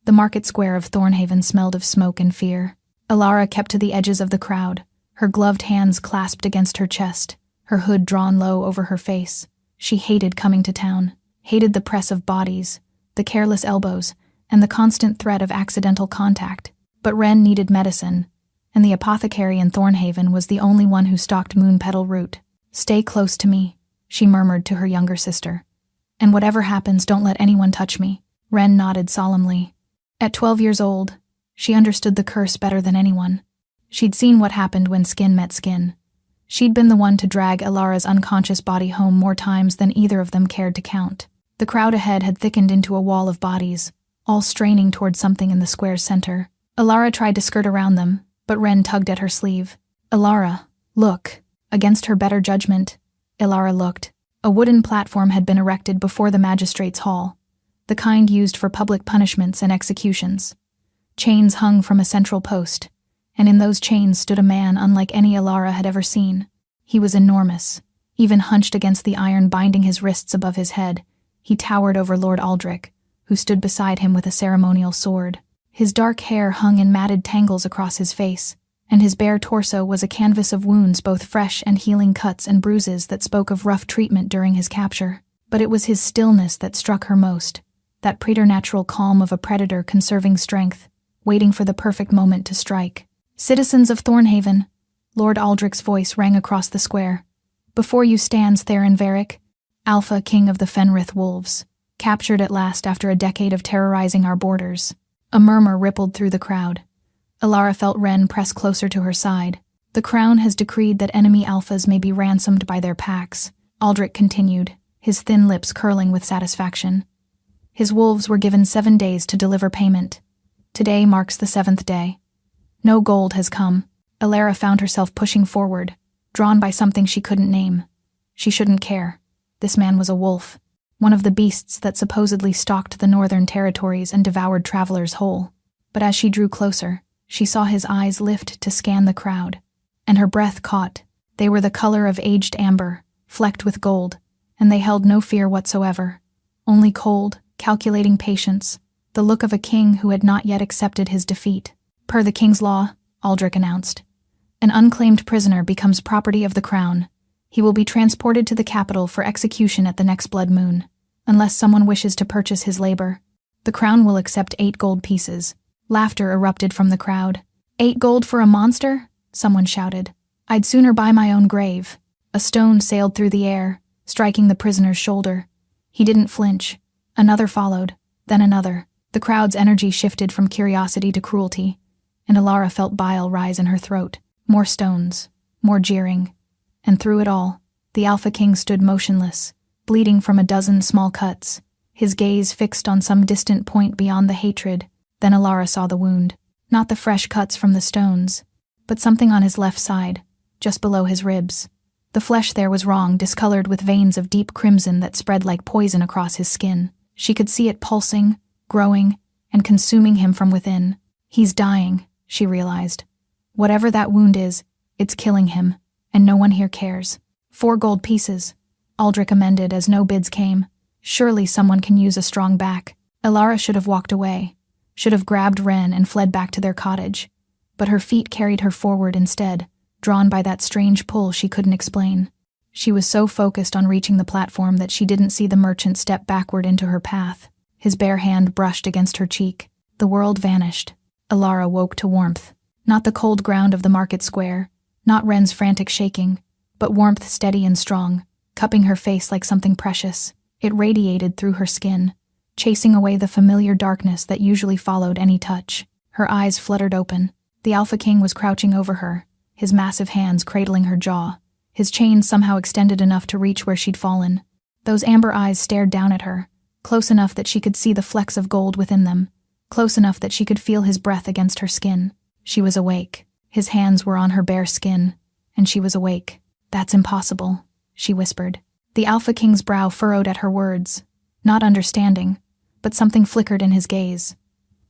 The market square of Thornhaven smelled of smoke and fear. Alara kept to the edges of the crowd, her gloved hands clasped against her chest, her hood drawn low over her face. She hated coming to town, hated the press of bodies, the careless elbows, and the constant threat of accidental contact. But Wren needed medicine, and the apothecary in Thornhaven was the only one who stocked Moonpetal root. "Stay close to me," she murmured to her younger sister. "And whatever happens, don't let anyone touch me." Wren nodded solemnly. At 12 years old, she understood the curse better than anyone. She'd seen what happened when skin met skin. She'd been the one to drag Alara's unconscious body home more times than either of them cared to count. The crowd ahead had thickened into a wall of bodies, all straining toward something in the square's center. Alara tried to skirt around them, but Wren tugged at her sleeve. "Alara, look." Against her better judgment, Alara looked. A wooden platform had been erected before the magistrate's hall, the kind used for public punishments and executions. Chains hung from a central post, and in those chains stood a man unlike any Alara had ever seen. He was enormous. Even hunched against the iron binding his wrists above his head, he towered over Lord Aldrich, who stood beside him with a ceremonial sword. His dark hair hung in matted tangles across his face, and his bare torso was a canvas of wounds, both fresh and healing cuts and bruises that spoke of rough treatment during his capture. But it was his stillness that struck her most, that preternatural calm of a predator conserving strength, waiting for the perfect moment to strike. "Citizens of Thornhaven," Lord Aldrich's voice rang across the square. "Before you stands Theron Varric, Alpha, king of the Fenrith wolves, captured at last after a decade of terrorizing our borders." A murmur rippled through the crowd. Alara felt Wren press closer to her side. "The Crown has decreed that enemy Alphas may be ransomed by their packs," Aldrich continued, his thin lips curling with satisfaction. "His wolves were given 7 days to deliver payment. Today marks the 7th day. No gold has come." Alara found herself pushing forward, drawn by something she couldn't name. She shouldn't care. This man was a wolf, one of the beasts that supposedly stalked the northern territories and devoured travelers whole. But as she drew closer, she saw his eyes lift to scan the crowd, and her breath caught. They were the color of aged amber, flecked with gold, and they held no fear whatsoever. Only cold, calculating patience, the look of a king who had not yet accepted his defeat. "Per the king's law," Aldrich announced, "an unclaimed prisoner becomes property of the crown. He will be transported to the capital for execution at the next blood moon, unless someone wishes to purchase his labor. The crown will accept 8 gold pieces." Laughter erupted from the crowd. "8 gold for a monster?" someone shouted. "I'd sooner buy my own grave." A stone sailed through the air, striking the prisoner's shoulder. He didn't flinch. Another followed, then another. The crowd's energy shifted from curiosity to cruelty, and Alara felt bile rise in her throat. More stones, more jeering. And through it all, the Alpha King stood motionless, bleeding from a dozen small cuts, his gaze fixed on some distant point beyond the hatred. Then Alara saw the wound. Not the fresh cuts from the stones, but something on his left side, just below his ribs. The flesh there was wrong, discolored with veins of deep crimson that spread like poison across his skin. She could see it pulsing, growing, and consuming him from within. "He's dying," she realized. "Whatever that wound is, it's killing him, and no one here cares." 4 gold pieces, Aldrich amended as no bids came. Surely someone can use a strong back. Alara should have walked away, should have grabbed Wren and fled back to their cottage, but her feet carried her forward instead, drawn by that strange pull she couldn't explain. She was so focused on reaching the platform that she didn't see the merchant step backward into her path. His bare hand brushed against her cheek. The world vanished. Alara woke to warmth. Not the cold ground of the market square, not Wren's frantic shaking, but warmth steady and strong, cupping her face like something precious. It radiated through her skin, chasing away the familiar darkness that usually followed any touch. Her eyes fluttered open. The Alpha King was crouching over her, his massive hands cradling her jaw. His chains somehow extended enough to reach where she'd fallen. Those amber eyes stared down at her, close enough that she could see the flecks of gold within them, close enough that she could feel his breath against her skin. She was awake. His hands were on her bare skin, and she was awake. "That's impossible," she whispered. The Alpha King's brow furrowed at her words, not understanding, but something flickered in his gaze.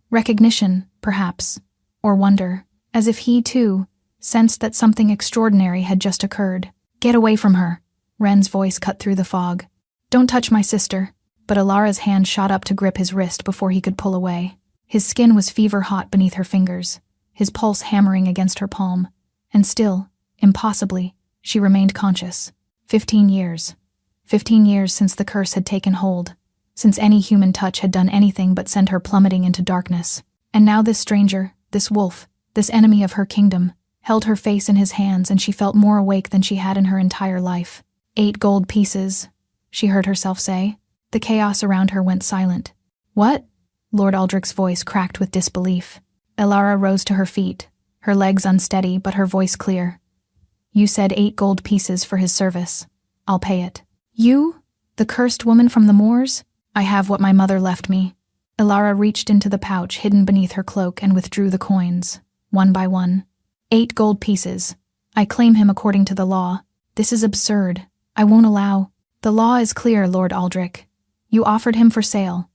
Recognition, perhaps, or wonder, as if he, too, sensed that something extraordinary had just occurred. "Get away from her," Wren's voice cut through the fog. "Don't touch my sister." But Alara's hand shot up to grip his wrist before he could pull away. His skin was fever-hot beneath her fingers, his pulse hammering against her palm. And still, impossibly, she remained conscious. 15 years. 15 years since the curse had taken hold, since any human touch had done anything but send her plummeting into darkness. And now this stranger, this wolf, this enemy of her kingdom, held her face in his hands, and she felt more awake than she had in her entire life. 8 gold pieces, she heard herself say. The chaos around her went silent. What? Lord Aldrich's voice cracked with disbelief. Elara rose to her feet, her legs unsteady but her voice clear. You said 8 gold pieces for his service. I'll pay it. You? The cursed woman from the moors? I have what my mother left me. Elara reached into the pouch hidden beneath her cloak and withdrew the coins, one by one. 8 gold pieces. I claim him according to the law. This is absurd. I won't allow. The law is clear, Lord Aldrich. You offered him for sale.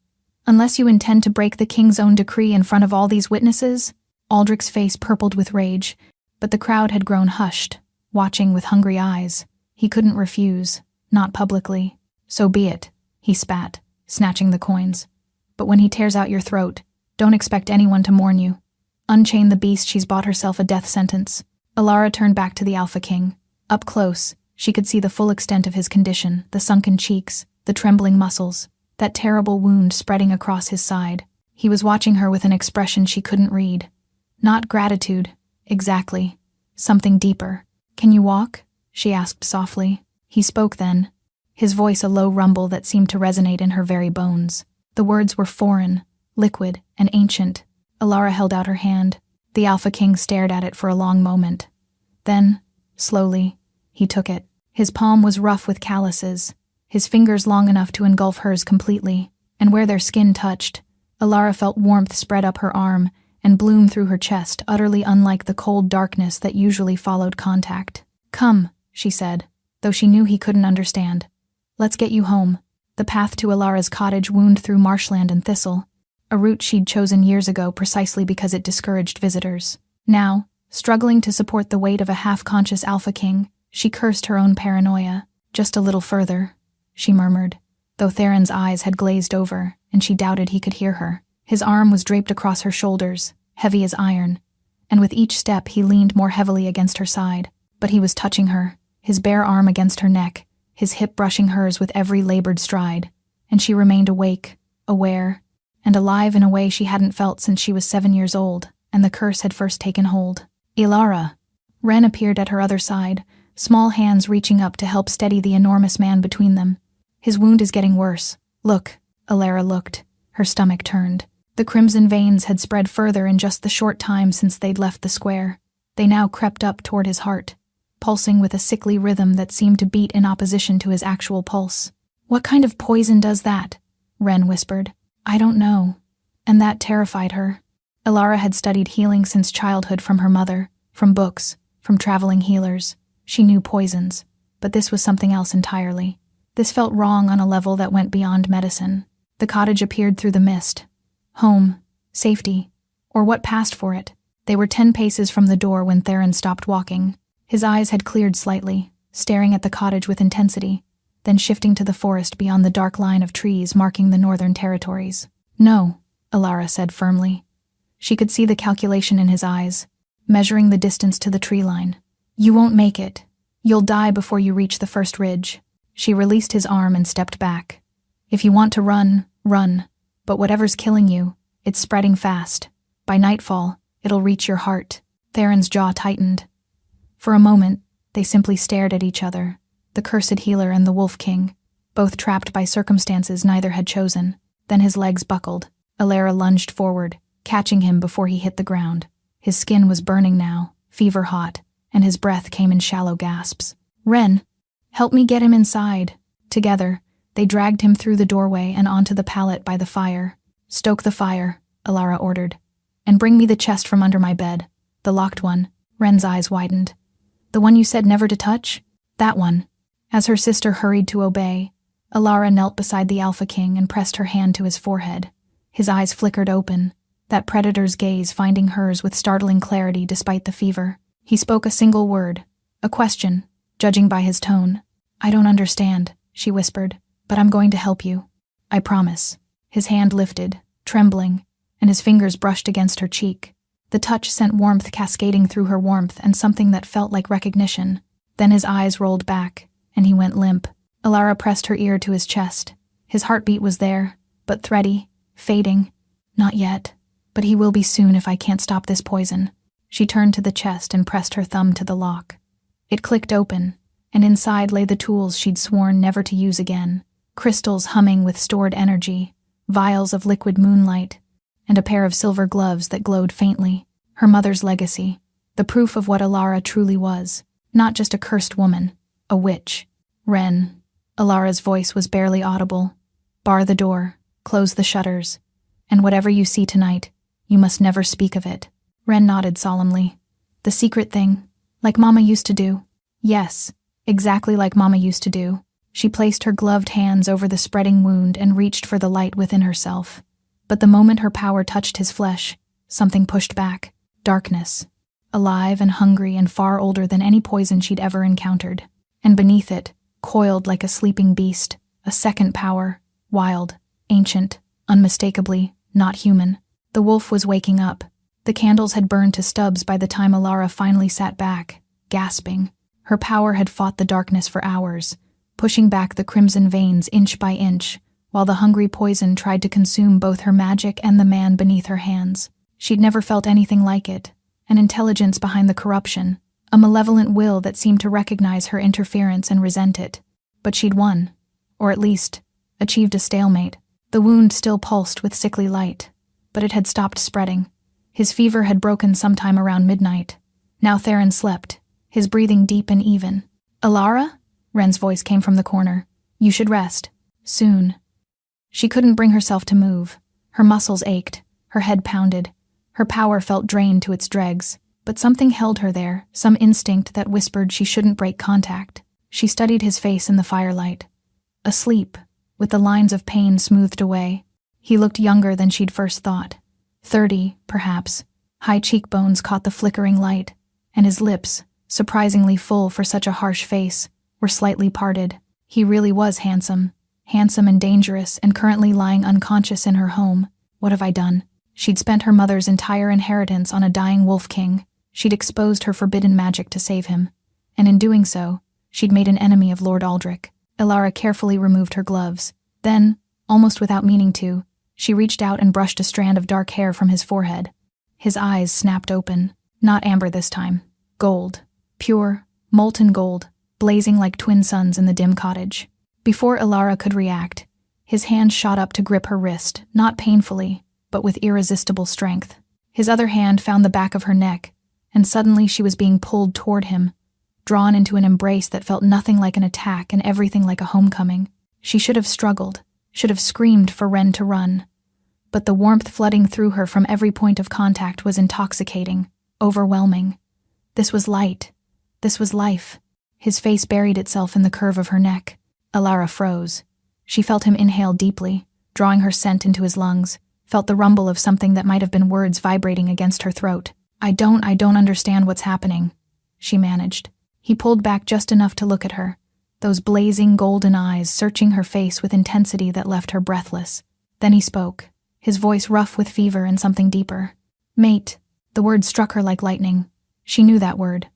Unless you intend to break the king's own decree in front of all these witnesses? Aldrich's face purpled with rage, but the crowd had grown hushed, watching with hungry eyes. He couldn't refuse, not publicly. So be it, he spat, snatching the coins. But when he tears out your throat, don't expect anyone to mourn you. Unchain the beast, she's bought herself a death sentence. Elara turned back to the Alpha King. Up close, she could see the full extent of his condition, the sunken cheeks, the trembling muscles, that terrible wound spreading across his side. He was watching her with an expression she couldn't read. Not gratitude, exactly. Something deeper. Can you walk? She asked softly. He spoke then, his voice a low rumble that seemed to resonate in her very bones. The words were foreign, liquid, and ancient. Elara held out her hand. The Alpha King stared at it for a long moment. Then, slowly, he took it. His palm was rough with calluses, his fingers long enough to engulf hers completely, and where their skin touched, Elara felt warmth spread up her arm and bloom through her chest, utterly unlike the cold darkness that usually followed contact. Come, she said, though she knew he couldn't understand. Let's get you home. The path to Elara's cottage wound through marshland and thistle, a route she'd chosen years ago precisely because it discouraged visitors. Now, struggling to support the weight of a half-conscious Alpha King, she cursed her own paranoia. Just a little further, she murmured, though Theron's eyes had glazed over, and she doubted he could hear her. His arm was draped across her shoulders, heavy as iron, and with each step he leaned more heavily against her side. But he was touching her, his bare arm against her neck, his hip brushing hers with every labored stride, and she remained awake, aware, and alive in a way she hadn't felt since she was 7 years old, and the curse had first taken hold. Elara! Ren appeared at her other side, small hands reaching up to help steady the enormous man between them. His wound is getting worse. Look. Elara looked. Her stomach turned. The crimson veins had spread further in just the short time since they'd left the square. They now crept up toward his heart, pulsing with a sickly rhythm that seemed to beat in opposition to his actual pulse. What kind of poison does that? Ren whispered. I don't know. And that terrified her. Elara had studied healing since childhood from her mother, from books, from traveling healers. She knew poisons, but this was something else entirely. This felt wrong on a level that went beyond medicine. The cottage appeared through the mist. Home, safety, or what passed for it. They were 10 paces from the door when Theron stopped walking. His eyes had cleared slightly, staring at the cottage with intensity, then shifting to the forest beyond the dark line of trees marking the northern territories. No, Elara said firmly. She could see the calculation in his eyes, measuring the distance to the tree line. You won't make it. You'll die before you reach the first ridge. She released his arm and stepped back. If you want to run, run. But whatever's killing you, it's spreading fast. By nightfall, it'll reach your heart. Theron's jaw tightened. For a moment, they simply stared at each other, the cursed healer and the Wolf King, both trapped by circumstances neither had chosen. Then his legs buckled. Elara lunged forward, catching him before he hit the ground. His skin was burning now, fever-hot, and his breath came in shallow gasps. Ren, help me get him inside. Together, they dragged him through the doorway and onto the pallet by the fire. Stoke the fire, Elara ordered, and bring me the chest from under my bed. The locked one. Ren's eyes widened. The one you said never to touch? That one. As her sister hurried to obey, Elara knelt beside the Alpha King and pressed her hand to his forehead. His eyes flickered open, that predator's gaze finding hers with startling clarity despite the fever. He spoke a single word, a question, judging by his tone. I don't understand, she whispered, but I'm going to help you. I promise. His hand lifted, trembling, and his fingers brushed against her cheek. The touch sent warmth cascading through her warmth and something that felt like recognition. Then his eyes rolled back, and he went limp. Alara pressed her ear to his chest. His heartbeat was there, but thready, fading. Not yet, but he will be soon if I can't stop this poison. She turned to the chest and pressed her thumb to the lock. It clicked open, and inside lay the tools she'd sworn never to use again. Crystals humming with stored energy, vials of liquid moonlight, and a pair of silver gloves that glowed faintly. Her mother's legacy, the proof of what Alara truly was. Not just a cursed woman, a witch. Ren. Alara's voice was barely audible. Bar the door, close the shutters, and whatever you see tonight, you must never speak of it. Ren nodded solemnly. The secret thing, like Mama used to do. Yes, exactly like Mama used to do. She placed her gloved hands over the spreading wound and reached for the light within herself. But the moment her power touched his flesh, something pushed back. Darkness. Alive and hungry and far older than any poison she'd ever encountered. And beneath it, coiled like a sleeping beast, a second power, wild, ancient, unmistakably, not human. The wolf was waking up. The candles had burned to stubs by the time Alara finally sat back, gasping. Her power had fought the darkness for hours, pushing back the crimson veins inch by inch, while the hungry poison tried to consume both her magic and the man beneath her hands. She'd never felt anything like it, an intelligence behind the corruption, a malevolent will that seemed to recognize her interference and resent it. But she'd won, or at least, achieved a stalemate. The wound still pulsed with sickly light, but it had stopped spreading. His fever had broken sometime around midnight. Now Theron slept, his breathing deep and even. Alara? Ren's voice came from the corner. You should rest. Soon. She couldn't bring herself to move. Her muscles ached, her head pounded. Her power felt drained to its dregs, but something held her there, some instinct that whispered she shouldn't break contact. She studied his face in the firelight. Asleep, with the lines of pain smoothed away. He looked younger than she'd first thought. 30, perhaps. High cheekbones caught the flickering light, and his lips, surprisingly full for such a harsh face, were slightly parted. He really was handsome and dangerous, and currently lying unconscious in her home. What have I done? She'd spent her mother's entire inheritance on a dying wolf king. She'd exposed her forbidden magic to save him. And in doing so, she'd made an enemy of Lord Aldrich. Alara carefully removed her gloves. Then, almost without meaning to, she reached out and brushed a strand of dark hair from his forehead. His eyes snapped open. Not amber this time. Gold. Pure, molten gold, blazing like twin suns in the dim cottage. Before Alara could react, his hand shot up to grip her wrist, not painfully, but with irresistible strength. His other hand found the back of her neck, and suddenly she was being pulled toward him, drawn into an embrace that felt nothing like an attack and everything like a homecoming. She should have struggled, should have screamed for Ren to run. But the warmth flooding through her from every point of contact was intoxicating, overwhelming. This was light. This was life. His face buried itself in the curve of her neck. Alara froze. She felt him inhale deeply, drawing her scent into his lungs, felt the rumble of something that might have been words vibrating against her throat. I don't understand what's happening, she managed. He pulled back just enough to look at her, those blazing golden eyes searching her face with intensity that left her breathless. Then he spoke, his voice rough with fever and something deeper. Mate. The word struck her like lightning. She knew that word.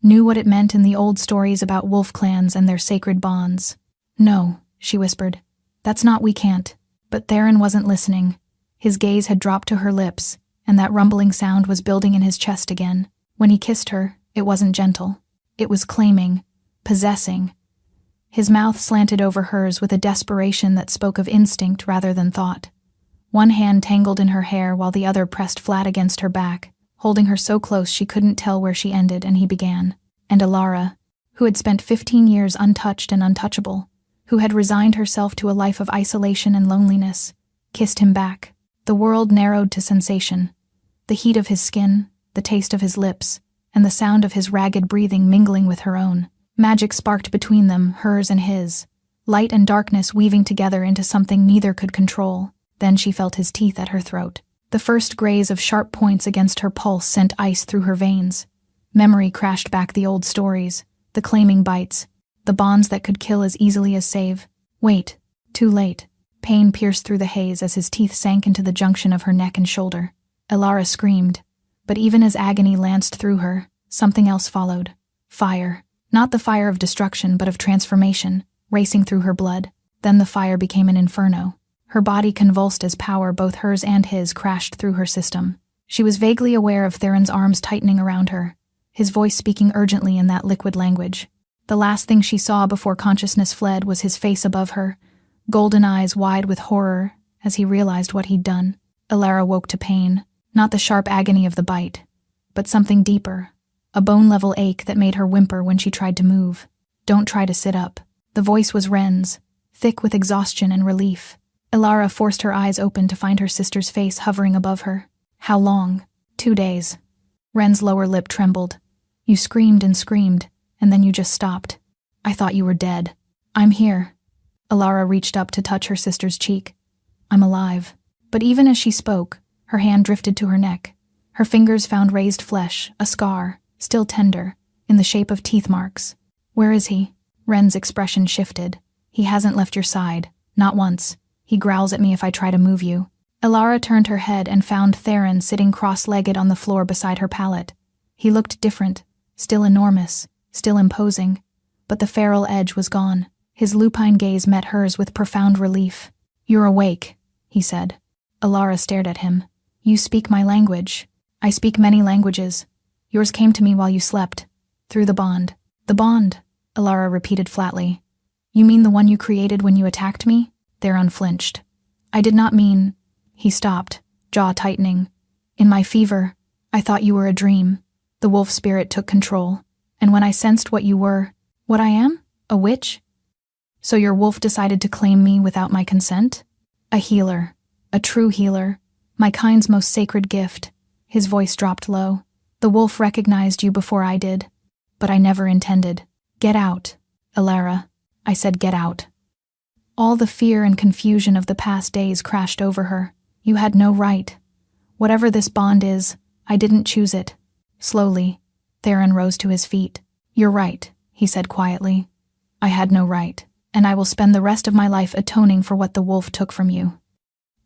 Knew what it meant in the old stories about wolf clans and their sacred bonds. No, she whispered. That's not we can't. But Theron wasn't listening. His gaze had dropped to her lips, and that rumbling sound was building in his chest again. When he kissed her, it wasn't gentle. It was claiming, possessing. His mouth slanted over hers with a desperation that spoke of instinct rather than thought. One hand tangled in her hair while the other pressed flat against her back, holding her so close she couldn't tell where she ended, and he began. And Alara, who had spent 15 years untouched and untouchable, who had resigned herself to a life of isolation and loneliness, kissed him back. The world narrowed to sensation. The heat of his skin, the taste of his lips, and the sound of his ragged breathing mingling with her own. Magic sparked between them, hers and his. Light and darkness weaving together into something neither could control. Then she felt his teeth at her throat. The first graze of sharp points against her pulse sent ice through her veins. Memory crashed back the old stories, the claiming bites, the bonds that could kill as easily as save. Wait. Too late. Pain pierced through the haze as his teeth sank into the junction of her neck and shoulder. Elara screamed, but even as agony lanced through her, something else followed. Fire. Not the fire of destruction, but of transformation, racing through her blood. Then the fire became an inferno. Her body convulsed as power, both hers and his, crashed through her system. She was vaguely aware of Theron's arms tightening around her, his voice speaking urgently in that liquid language. The last thing she saw before consciousness fled was his face above her, golden eyes wide with horror as he realized what he'd done. Elara woke to pain, not the sharp agony of the bite, but something deeper, a bone-level ache that made her whimper when she tried to move. "Don't try to sit up." The voice was Ren's, thick with exhaustion and relief. Elara forced her eyes open to find her sister's face hovering above her. "How long?" 2 days. Ren's lower lip trembled. "You screamed and screamed, and then you just stopped. I thought you were dead." "I'm here." Elara reached up to touch her sister's cheek. "I'm alive." But even as she spoke, her hand drifted to her neck. Her fingers found raised flesh, a scar, still tender, in the shape of teeth marks. "Where is he?" Ren's expression shifted. "He hasn't left your side. Not once. He growls at me if I try to move you." Elara turned her head and found Theron sitting cross-legged on the floor beside her pallet. He looked different, still enormous, still imposing, but the feral edge was gone. His lupine gaze met hers with profound relief. "You're awake," he said. Elara stared at him. "You speak my language." "I speak many languages. Yours came to me while you slept. Through the bond." "The bond," Elara repeated flatly. "You mean the one you created when you attacked me?" Theron flinched. "I did not mean—" He stopped, jaw tightening. "In my fever, I thought you were a dream. The wolf spirit took control. And when I sensed what you were— What I am? A witch? So your wolf decided to claim me without my consent? A healer. A true healer. My kind's most sacred gift." His voice dropped low. "The wolf recognized you before I did. But I never intended. Get out, Elara." I said get out. All the fear and confusion of the past days crashed over her. "You had no right. Whatever this bond is, I didn't choose it." Slowly, Theron rose to his feet. "You're right," he said quietly. "I had no right, and I will spend the rest of my life atoning for what the wolf took from you."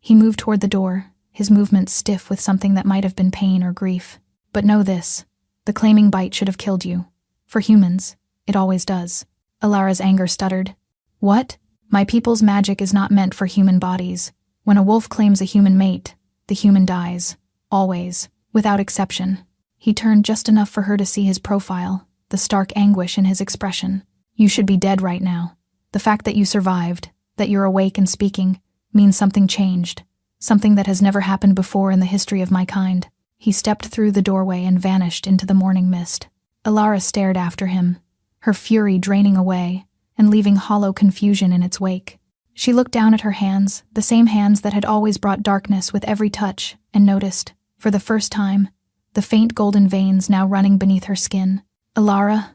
He moved toward the door, his movements stiff with something that might have been pain or grief. "But know this, the claiming bite should have killed you. For humans, it always does." Elara's anger stuttered. "What? My people's magic is not meant for human bodies. When a wolf claims a human mate, the human dies. Always. Without exception." He turned just enough for her to see his profile, the stark anguish in his expression. "You should be dead right now. The fact that you survived, that you're awake and speaking, means something changed. Something that has never happened before in the history of my kind." He stepped through the doorway and vanished into the morning mist. Elara stared after him, her fury draining away and leaving hollow confusion in its wake. She looked down at her hands, the same hands that had always brought darkness with every touch, and noticed, for the first time, the faint golden veins now running beneath her skin. "Elara?"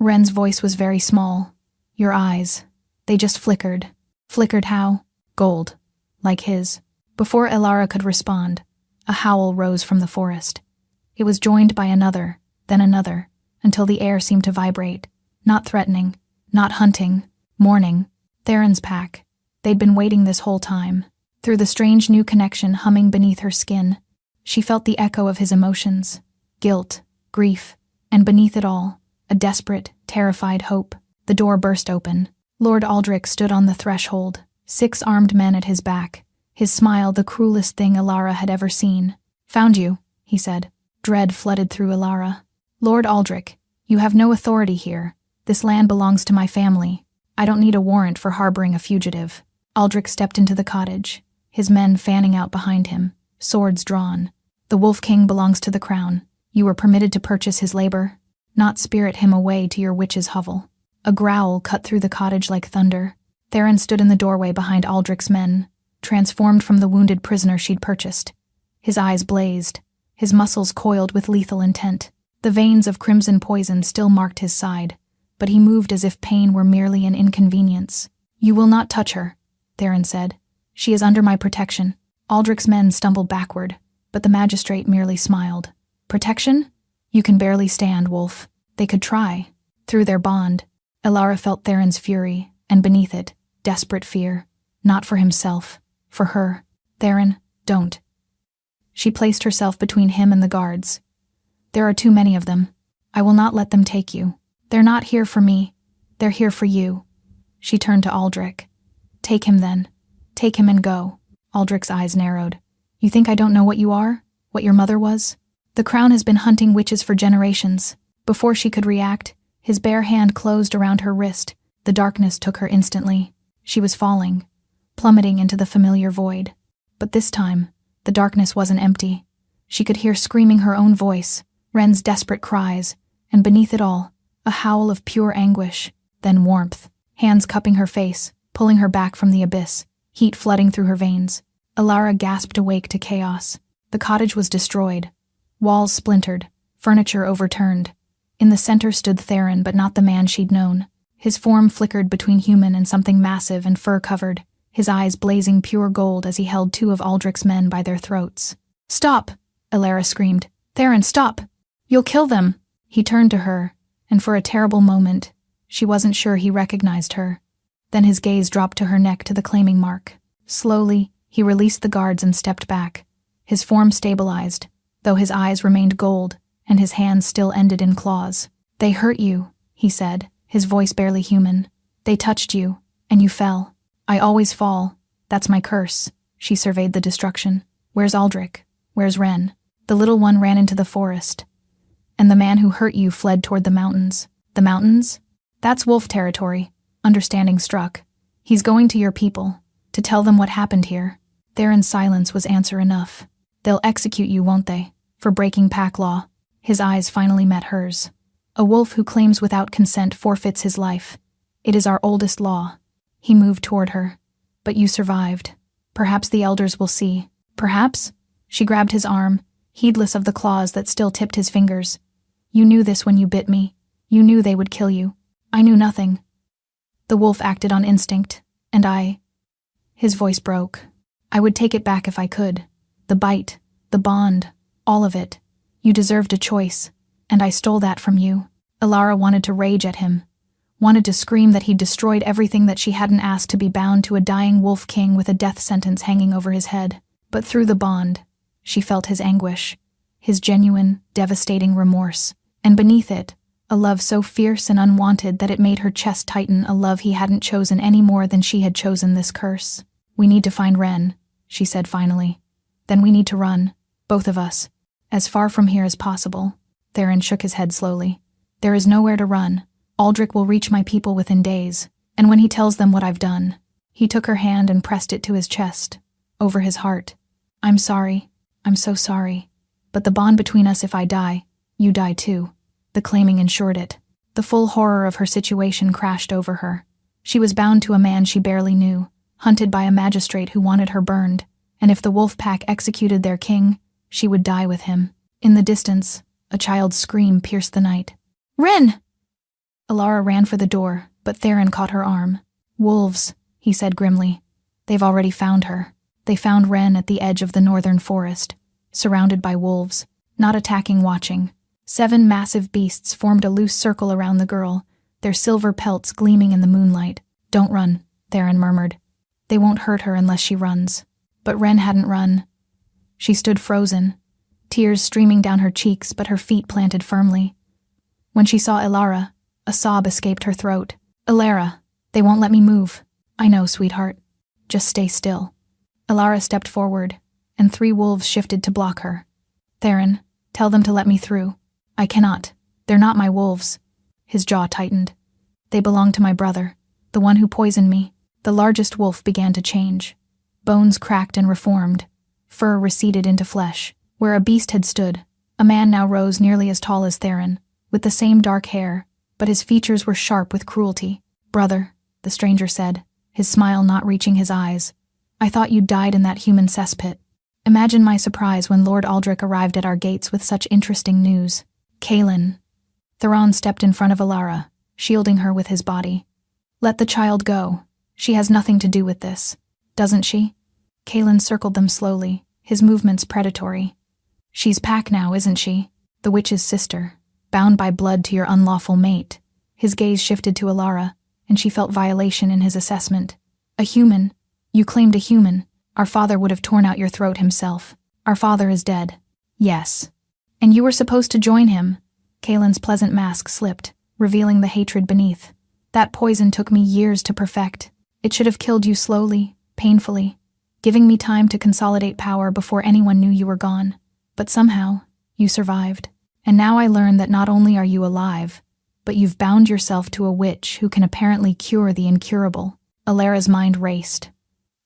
Ren's voice was very small. "Your eyes. They just flickered." "Flickered how?" "Gold. Like his." Before Elara could respond, a howl rose from the forest. It was joined by another, then another, until the air seemed to vibrate. Not threatening, not hunting, mourning. Theron's pack. They'd been waiting this whole time. Through the strange new connection humming beneath her skin, she felt the echo of his emotions, guilt, grief, and beneath it all, a desperate, terrified hope. The door burst open. Lord Aldrich stood on the threshold, 6 armed men at his back, his smile the cruelest thing Elara had ever seen. "Found you," he said. Dread flooded through Elara. "Lord Aldrich, you have no authority here. This land belongs to my family. I don't need a warrant for harboring a fugitive." Aldrich stepped into the cottage, his men fanning out behind him, swords drawn. "The Wolf King belongs to the crown. You were permitted to purchase his labor, not spirit him away to your witch's hovel." A growl cut through the cottage like thunder. Theron stood in the doorway behind Aldrich's men, transformed from the wounded prisoner she'd purchased. His eyes blazed, his muscles coiled with lethal intent. The veins of crimson poison still marked his side, but he moved as if pain were merely an inconvenience. "You will not touch her," Theron said. "She is under my protection." Aldrich's men stumbled backward, but the magistrate merely smiled. "Protection? You can barely stand, Wolf." They could try. Through their bond, Elara felt Theron's fury, and beneath it, desperate fear. Not for himself. For her. Theron, don't. She placed herself between him and the guards. There are too many of them. I will not let them take you. They're not here for me. They're here for you. She turned to Aldrich. Take him then. Take him and go. Aldrich's eyes narrowed. You think I don't know what you are? What your mother was? The Crown has been hunting witches for generations. Before she could react, his bare hand closed around her wrist. The darkness took her instantly. She was falling, plummeting into the familiar void. But this time, the darkness wasn't empty. She could hear screaming her own voice, Ren's desperate cries, and beneath it all, a howl of pure anguish, then warmth. Hands cupping her face, pulling her back from the abyss, heat flooding through her veins. Alara gasped awake to chaos. The cottage was destroyed. Walls splintered, furniture overturned. In the center stood Theron, but not the man she'd known. His form flickered between human and something massive and fur-covered, his eyes blazing pure gold as he held two of Aldrich's men by their throats. Stop! Alara screamed. Theron, stop! You'll kill them! He turned to her, and for a terrible moment, she wasn't sure he recognized her. Then his gaze dropped to her neck to the claiming mark. Slowly, he released the guards and stepped back. His form stabilized, though his eyes remained gold, and his hands still ended in claws. They hurt you, he said, his voice barely human. They touched you, and you fell. I always fall. That's my curse. She surveyed the destruction. Where's Aldrich? Where's Ren? The little one ran into the forest. And the man who hurt you fled toward the mountains. The mountains? That's wolf territory. Understanding struck. He's going to your people, to tell them what happened here. Theron's silence was answer enough. They'll execute you, won't they? For breaking pack law. His eyes finally met hers. A wolf who claims without consent forfeits his life. It is our oldest law. He moved toward her. But you survived. Perhaps the elders will see. Perhaps? She grabbed his arm, heedless of the claws that still tipped his fingers. You knew this when you bit me. You knew they would kill you. I knew nothing. The wolf acted on instinct, and I... His voice broke. I would take it back if I could. The bite, the bond, all of it. You deserved a choice, and I stole that from you. Alara wanted to rage at him, wanted to scream that he'd destroyed everything that she hadn't asked to be bound to a dying wolf king with a death sentence hanging over his head. But through the bond, she felt his anguish, his genuine, devastating remorse, and beneath it, a love so fierce and unwanted that it made her chest tighten, a love he hadn't chosen any more than she had chosen this curse. We need to find Ren, she said finally. Then we need to run, both of us, as far from here as possible. Theron shook his head slowly. There is nowhere to run. Aldrich will reach my people within days, and when he tells them what I've done. He took her hand and pressed it to his chest, over his heart. I'm sorry. I'm so sorry. But the bond between us, if I die, you die too. The claiming ensured it. The full horror of her situation crashed over her. She was bound to a man she barely knew, hunted by a magistrate who wanted her burned, and if the wolf pack executed their king, she would die with him. In the distance, a child's scream pierced the night. Ren! Alara ran for the door, but Theron caught her arm. Wolves, he said grimly. They've already found her. They found Ren at the edge of the northern forest, surrounded by wolves, not attacking, watching. 7 massive beasts formed a loose circle around the girl, their silver pelts gleaming in the moonlight. Don't run, Theron murmured. They won't hurt her unless she runs. But Ren hadn't run. She stood frozen, tears streaming down her cheeks but her feet planted firmly. When she saw Alara, a sob escaped her throat. Alara, they won't let me move. I know, sweetheart. Just stay still. Alara stepped forward, and 3 wolves shifted to block her. Theron, tell them to let me through. I cannot. They're not my wolves. His jaw tightened. They belong to my brother, the one who poisoned me. The largest wolf began to change. Bones cracked and reformed. Fur receded into flesh. Where a beast had stood, a man now rose nearly as tall as Theron, with the same dark hair, but his features were sharp with cruelty. Brother, the stranger said, his smile not reaching his eyes. I thought you'd died in that human cesspit. Imagine my surprise when Lord Aldrich arrived at our gates with such interesting news. Kaelin. Theron stepped in front of Alara, shielding her with his body. Let the child go. She has nothing to do with this. Doesn't she? Kaelin circled them slowly, his movements predatory. She's Pack now, isn't she? The witch's sister, bound by blood to your unlawful mate. His gaze shifted to Alara, and she felt violation in his assessment. A human. You claimed a human. Our father would have torn out your throat himself. Our father is dead. Yes. And you were supposed to join him. Kaelin's pleasant mask slipped, revealing the hatred beneath. That poison took me years to perfect. It should have killed you slowly, painfully, giving me time to consolidate power before anyone knew you were gone. But somehow, you survived. And now I learn that not only are you alive, but you've bound yourself to a witch who can apparently cure the incurable. Alara's mind raced.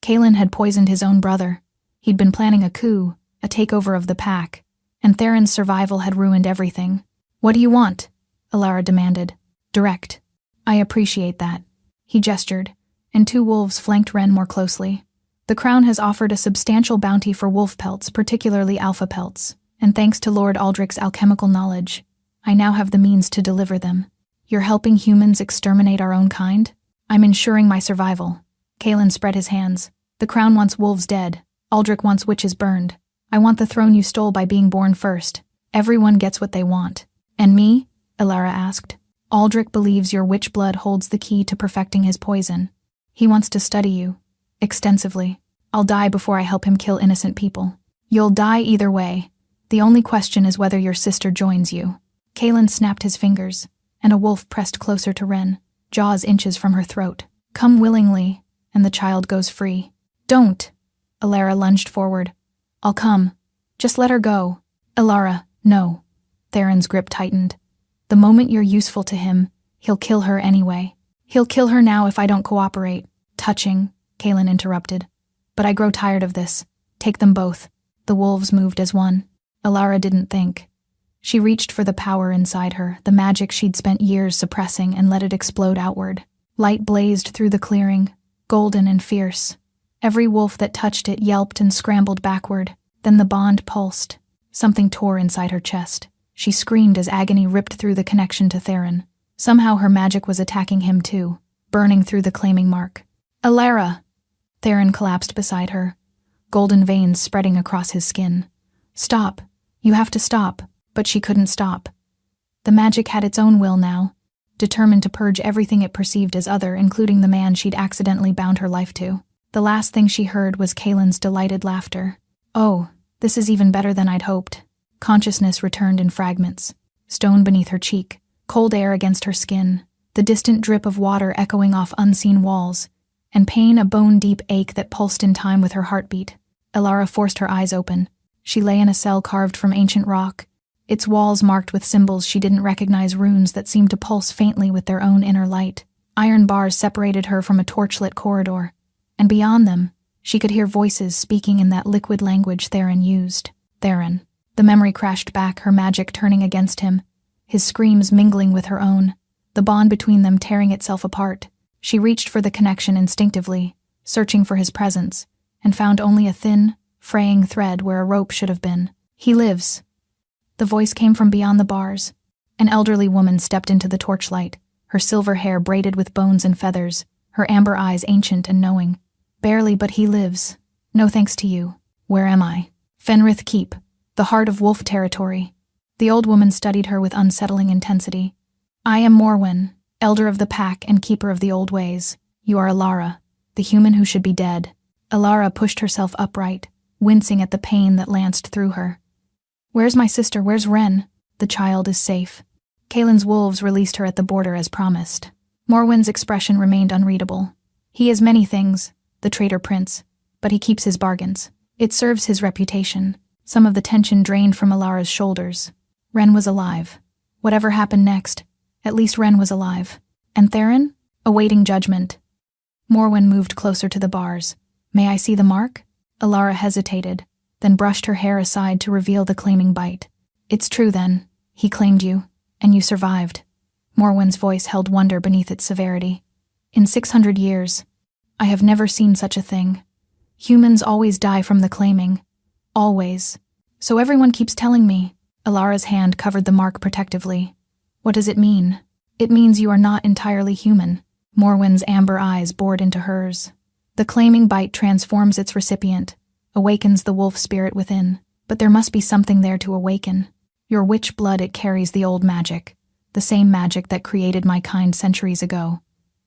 Kaelin had poisoned his own brother. He'd been planning a coup, a takeover of the pack, and Theron's survival had ruined everything. What do you want? Alara demanded. Direct. I appreciate that. He gestured, and 2 wolves flanked Ren more closely. The Crown has offered a substantial bounty for wolf pelts, particularly alpha pelts, and thanks to Lord Aldrich's alchemical knowledge, I now have the means to deliver them. You're helping humans exterminate our own kind? I'm ensuring my survival. Kaelin spread his hands. The Crown wants wolves dead. Aldrich wants witches burned. I want the throne you stole by being born first. Everyone gets what they want. And me? Alara asked. Aldrich believes your witch blood holds the key to perfecting his poison. He wants to study you. Extensively. I'll die before I help him kill innocent people. You'll die either way. The only question is whether your sister joins you. Kaelin snapped his fingers, and a wolf pressed closer to Ren, jaws inches from her throat. Come willingly, and the child goes free. Don't! Alara lunged forward. I'll come. Just let her go. Alara, no. Theron's grip tightened. The moment you're useful to him, he'll kill her anyway. He'll kill her now if I don't cooperate. Touching, Kaelin interrupted. But I grow tired of this. Take them both. The wolves moved as one. Alara didn't think. She reached for the power inside her, the magic she'd spent years suppressing, and let it explode outward. Light blazed through the clearing, golden and fierce. Every wolf that touched it yelped and scrambled backward. Then the bond pulsed. Something tore inside her chest. She screamed as agony ripped through the connection to Theron. Somehow her magic was attacking him too, burning through the claiming mark. Alara! Theron collapsed beside her, golden veins spreading across his skin. Stop. You have to stop. But she couldn't stop. The magic had its own will now, determined to purge everything it perceived as other, including the man she'd accidentally bound her life to. The last thing she heard was Kaelin's delighted laughter. Oh, this is even better than I'd hoped. Consciousness returned in fragments. Stone beneath her cheek, cold air against her skin, the distant drip of water echoing off unseen walls, and pain a bone-deep ache that pulsed in time with her heartbeat. Alara forced her eyes open. She lay in a cell carved from ancient rock, its walls marked with symbols she didn't recognize, runes that seemed to pulse faintly with their own inner light. Iron bars separated her from a torchlit corridor, and beyond them, she could hear voices speaking in that liquid language Theron used. Theron. The memory crashed back, her magic turning against him, his screams mingling with her own, the bond between them tearing itself apart. She reached for the connection instinctively, searching for his presence, and found only a thin, fraying thread where a rope should have been. He lives. The voice came from beyond the bars. An elderly woman stepped into the torchlight, her silver hair braided with bones and feathers, her amber eyes ancient and knowing. Barely, but he lives. No thanks to you. Where am I? Fenrith Keep, the heart of wolf territory. The old woman studied her with unsettling intensity. I am Morwen, elder of the pack and keeper of the old ways. You are Alara, the human who should be dead. Alara pushed herself upright, wincing at the pain that lanced through her. Where's my sister? Where's Ren? The child is safe. Kaelin's wolves released her at the border as promised. Morwen's expression remained unreadable. He is many things, the traitor prince, but he keeps his bargains. It serves his reputation. Some of the tension drained from Alara's shoulders. Ren was alive. Whatever happened next, at least Ren was alive. And Theron? Awaiting judgment. Morwen moved closer to the bars. May I see the mark? Alara hesitated, then brushed her hair aside to reveal the claiming bite. It's true then. He claimed you, and you survived. Morwen's voice held wonder beneath its severity. In 600 years, I have never seen such a thing. Humans always die from the claiming. Always. So everyone keeps telling me. Alara's hand covered the mark protectively. What does it mean? It means you are not entirely human. Morwen's amber eyes bored into hers. The claiming bite transforms its recipient, awakens the wolf spirit within, but there must be something there to awaken. Your witch blood, it carries the old magic, the same magic that created my kind centuries ago.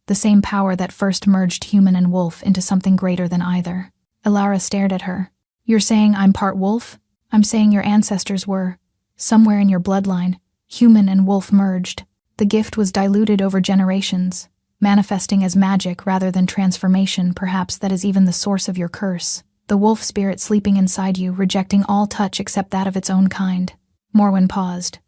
the same power that first merged human and wolf into something greater than either. Elara stared at her. You're saying I'm part wolf? I'm saying your ancestors were, somewhere in your bloodline, human and wolf merged. The gift was diluted over generations, manifesting as magic rather than transformation. Perhaps that is even the source of your curse. The wolf spirit sleeping inside you, rejecting all touch except that of its own kind. Morwen paused.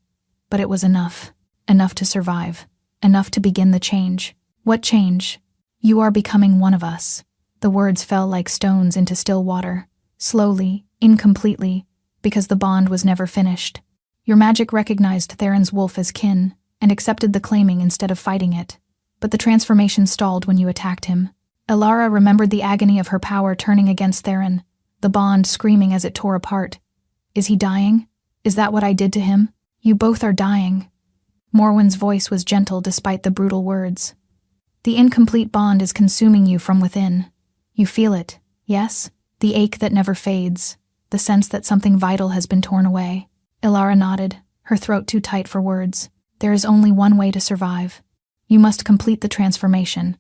But it was enough. Enough to survive. Enough to begin the change. What change? You are becoming one of us. The words fell like stones into still water. Slowly, incompletely, because the bond was never finished. Your magic recognized Theron's wolf as kin, and accepted the claiming instead of fighting it. But the transformation stalled when you attacked him. Elara remembered the agony of her power turning against Theron, the bond screaming as it tore apart. Is he dying? Is that what I did to him? You both are dying. Morwen's voice was gentle despite the brutal words. The incomplete bond is consuming you from within. You feel it, yes? The ache that never fades, the sense that something vital has been torn away. Elara nodded, her throat too tight for words. There is only one way to survive. You must complete the transformation.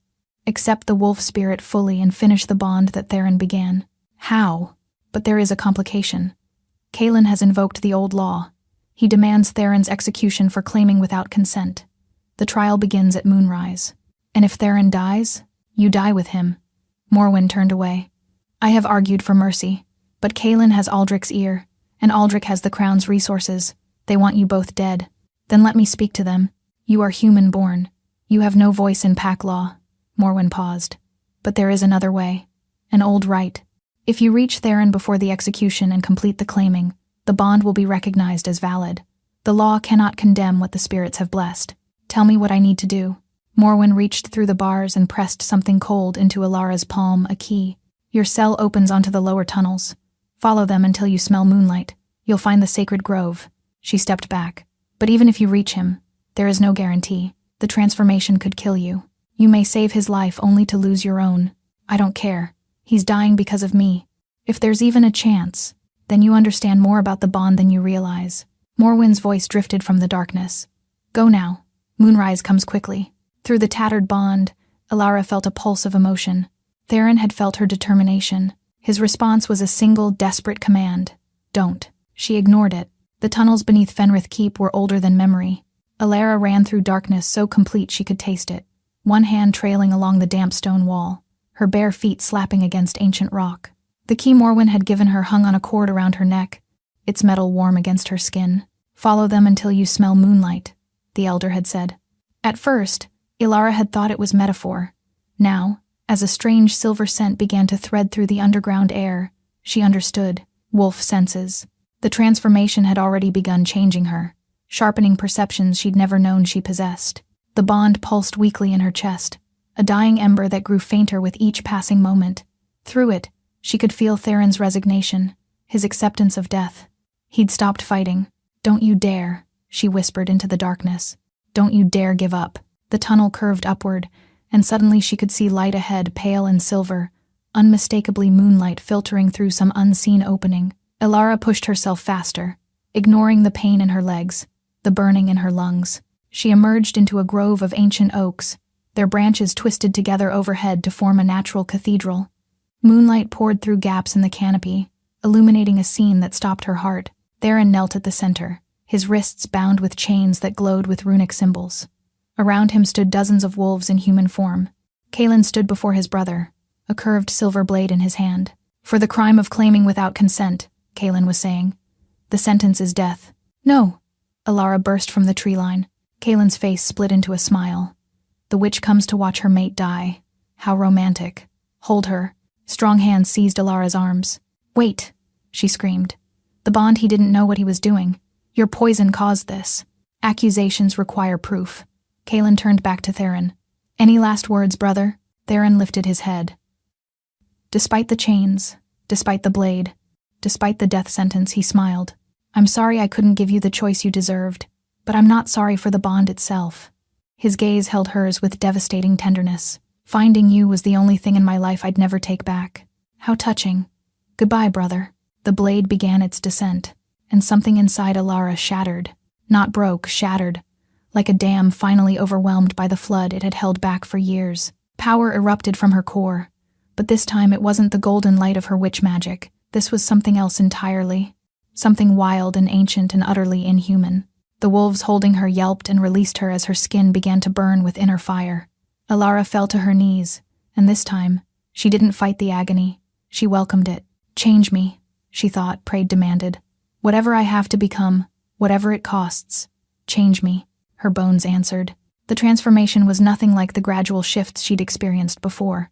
Accept the wolf spirit fully and finish the bond that Theron began. How? But there is a complication. Kaelin has invoked the old law. He demands Theron's execution for claiming without consent. The trial begins at moonrise. And if Theron dies, you die with him. Morwen turned away. I have argued for mercy, but Kaelin has Aldrich's ear, and Aldrich has the crown's resources. They want you both dead. Then let me speak to them. You are human-born. You have no voice in pack law. Morwen paused. But there is another way. An old right. If you reach Theron before the execution and complete the claiming, the bond will be recognized as valid. The law cannot condemn what the spirits have blessed. Tell me what I need to do. Morwen reached through the bars and pressed something cold into Elara's palm, a key. Your cell opens onto the lower tunnels. Follow them until you smell moonlight. You'll find the sacred grove. She stepped back. But even if you reach him, there is no guarantee. The transformation could kill you. You may save his life only to lose your own. I don't care. He's dying because of me. If there's even a chance, then you understand more about the bond than you realize. Morwen's voice drifted from the darkness. Go now. Moonrise comes quickly. Through the tattered bond, Elara felt a pulse of emotion. Theron had felt her determination. His response was a single, desperate command. Don't. She ignored it. The tunnels beneath Fenrith Keep were older than memory. Elara ran through darkness so complete she could taste it. One hand trailing along the damp stone wall, her bare feet slapping against ancient rock. The key Morwen had given her hung on a cord around her neck, its metal warm against her skin. Follow them until you smell moonlight, the elder had said. At first, Elara had thought it was metaphor. Now, as a strange silver scent began to thread through the underground air, she understood. Wolf senses. The transformation had already begun changing her, sharpening perceptions she'd never known she possessed. The bond pulsed weakly in her chest, a dying ember that grew fainter with each passing moment. Through it, she could feel Theron's resignation, his acceptance of death. He'd stopped fighting. Don't you dare, she whispered into the darkness. Don't you dare give up. The tunnel curved upward, and suddenly she could see light ahead, pale and silver, unmistakably moonlight filtering through some unseen opening. Elara pushed herself faster, ignoring the pain in her legs, the burning in her lungs. She emerged into a grove of ancient oaks, their branches twisted together overhead to form a natural cathedral. Moonlight poured through gaps in the canopy, illuminating a scene that stopped her heart. Theron knelt at the center, his wrists bound with chains that glowed with runic symbols. Around him stood dozens of wolves in human form. Kaelin stood before his brother, a curved silver blade in his hand. For the crime of claiming without consent, Kaelin was saying. The sentence is death. No! Elara burst from the tree line. Kaelin's face split into a smile. The witch comes to watch her mate die. How romantic. Hold her. Strong hands seized Elara's arms. Wait, she screamed. The bond, he didn't know what he was doing. Your poison caused this. Accusations require proof. Kaelin turned back to Theron. Any last words, brother? Theron lifted his head. Despite the chains, despite the blade, despite the death sentence, he smiled. I'm sorry I couldn't give you the choice you deserved, but I'm not sorry for the bond itself. His gaze held hers with devastating tenderness. Finding you was the only thing in my life I'd never take back. How touching. Goodbye, brother. The blade began its descent, and something inside Elara shattered. Not broke, shattered. like a dam finally overwhelmed by the flood it had held back for years. Power erupted from her core, but this time it wasn't the golden light of her witch magic. This was something else entirely. Something wild and ancient and utterly inhuman. The wolves holding her yelped and released her as her skin began to burn with inner fire. Alara fell to her knees, and this time, she didn't fight the agony. She welcomed it. Change me, she thought, prayed, demanded. Whatever I have to become, whatever it costs, change me, her bones answered. The transformation was nothing like the gradual shifts she'd experienced before.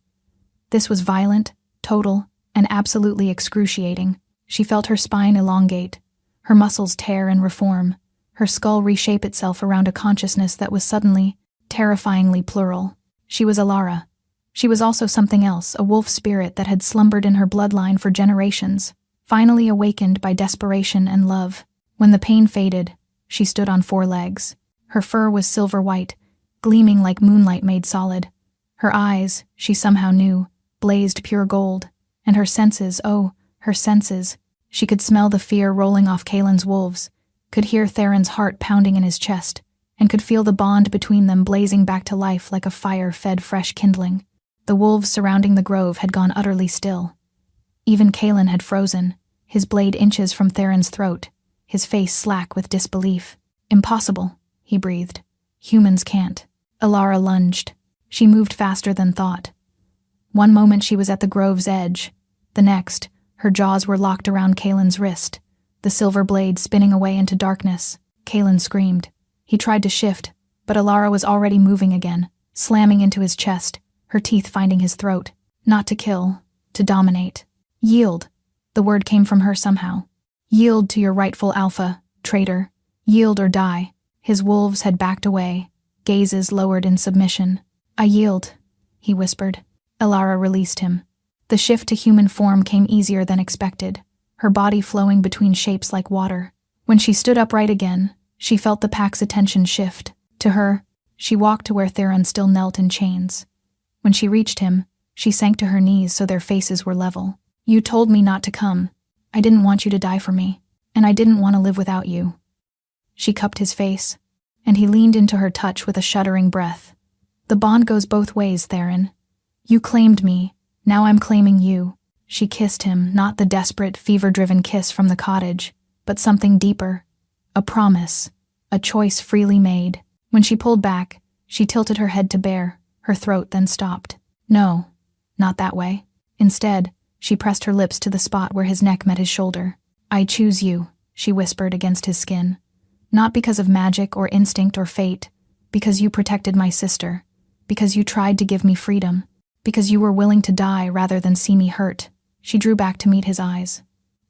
This was violent, total, and absolutely excruciating. She felt her spine elongate, her muscles tear and reform, her skull reshape itself around a consciousness that was suddenly, terrifyingly plural. She was Alara. She was also something else, a wolf spirit that had slumbered in her bloodline for generations, finally awakened by desperation and love. When the pain faded, she stood on 4 legs. Her fur was silver white, gleaming like moonlight made solid. Her eyes, she somehow knew, blazed pure gold, and her senses, oh, her senses. She could smell the fear rolling off Kaelin's wolves, could hear Theron's heart pounding in his chest, and could feel the bond between them blazing back to life like a fire fed fresh kindling. The wolves surrounding the grove had gone utterly still. Even Kaelin had frozen, his blade inches from Theron's throat, his face slack with disbelief. Impossible, he breathed. Humans can't. Alara lunged. She moved faster than thought. One moment she was at the grove's edge. The next, her jaws were locked around Kaelin's wrist, the silver blade spinning away into darkness. Kaelin screamed. He tried to shift, but Alara was already moving again, slamming into his chest, her teeth finding his throat. Not to kill, to dominate. Yield. The word came from her somehow. Yield to your rightful alpha, traitor. Yield or die. His wolves had backed away, gazes lowered in submission. I yield, he whispered. Alara released him. The shift to human form came easier than expected, her body flowing between shapes like water. When she stood upright again, she felt the pack's attention shift. To her, she walked to where Theron still knelt in chains. When she reached him, she sank to her knees so their faces were level. You told me not to come. I didn't want you to die for me, and I didn't want to live without you. She cupped his face, and he leaned into her touch with a shuddering breath. The bond goes both ways, Theron. You claimed me, now I'm claiming you. She kissed him, not the desperate, fever-driven kiss from the cottage, but something deeper. A promise, a choice freely made. When she pulled back, she tilted her head to bare, her throat then stopped. No, not that way. Instead, she pressed her lips to the spot where his neck met his shoulder. I choose you, she whispered against his skin. Not because of magic or instinct or fate, because you protected my sister, because you tried to give me freedom, because you were willing to die rather than see me hurt. She drew back to meet his eyes.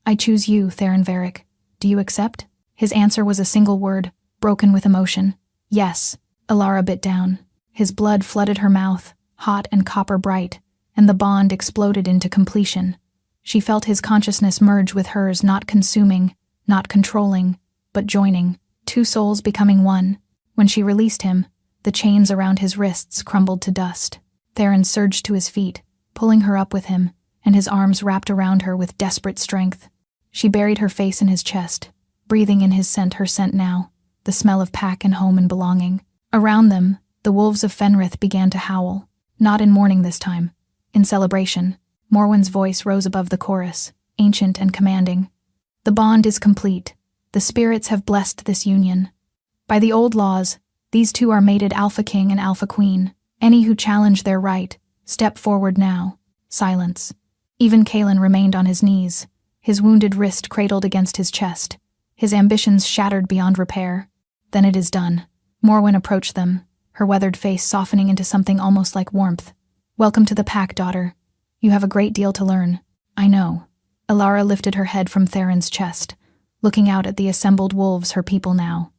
I choose you, Theron Varric. Do you accept? His answer was a single word, broken with emotion. Yes. Alara bit down. His blood flooded her mouth, hot and copper bright, and the bond exploded into completion. She felt his consciousness merge with hers, not consuming, not controlling, but joining, 2 souls becoming one. When she released him, the chains around his wrists crumbled to dust. Theron surged to his feet, pulling her up with him, and his arms wrapped around her with desperate strength. She buried her face in his chest, breathing in his scent, her scent now, the smell of pack and home and belonging. Around them, the wolves of Fenrith began to howl, not in mourning this time, in celebration. Morwen's voice rose above the chorus, ancient and commanding. The bond is complete. The spirits have blessed this union. By the old laws, these two are mated Alpha King and Alpha Queen. Any who challenge their right, step forward now. Silence. Even Kaelin remained on his knees, his wounded wrist cradled against his chest, his ambitions shattered beyond repair. Then it is done. Morwen approached them, her weathered face softening into something almost like warmth. Welcome to the pack, daughter. You have a great deal to learn. I know. Alara lifted her head from Theron's chest, looking out at the assembled wolves, her people now.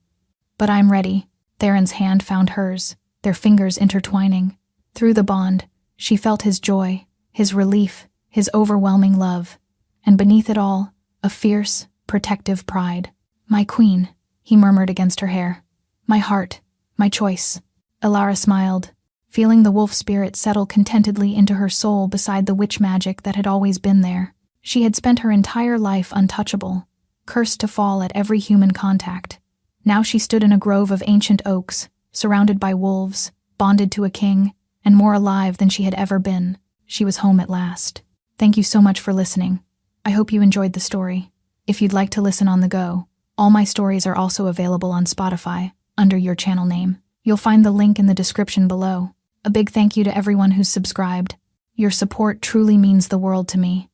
But I'm ready. Theron's hand found hers, their fingers intertwining. Through the bond, she felt his joy, his relief, his overwhelming love, and beneath it all, a fierce, protective pride. My queen, he murmured against her hair. My heart, my choice. Alara smiled, feeling the wolf spirit settle contentedly into her soul beside the witch magic that had always been there. She had spent her entire life untouchable, cursed to fall at every human contact. Now she stood in a grove of ancient oaks, surrounded by wolves, bonded to a king, and more alive than she had ever been. She was home at last. Thank you so much for listening. I hope you enjoyed the story. If you'd like to listen on the go, all my stories are also available on Spotify, under your channel name. You'll find the link in the description below. A big thank you to everyone who's subscribed. Your support truly means the world to me.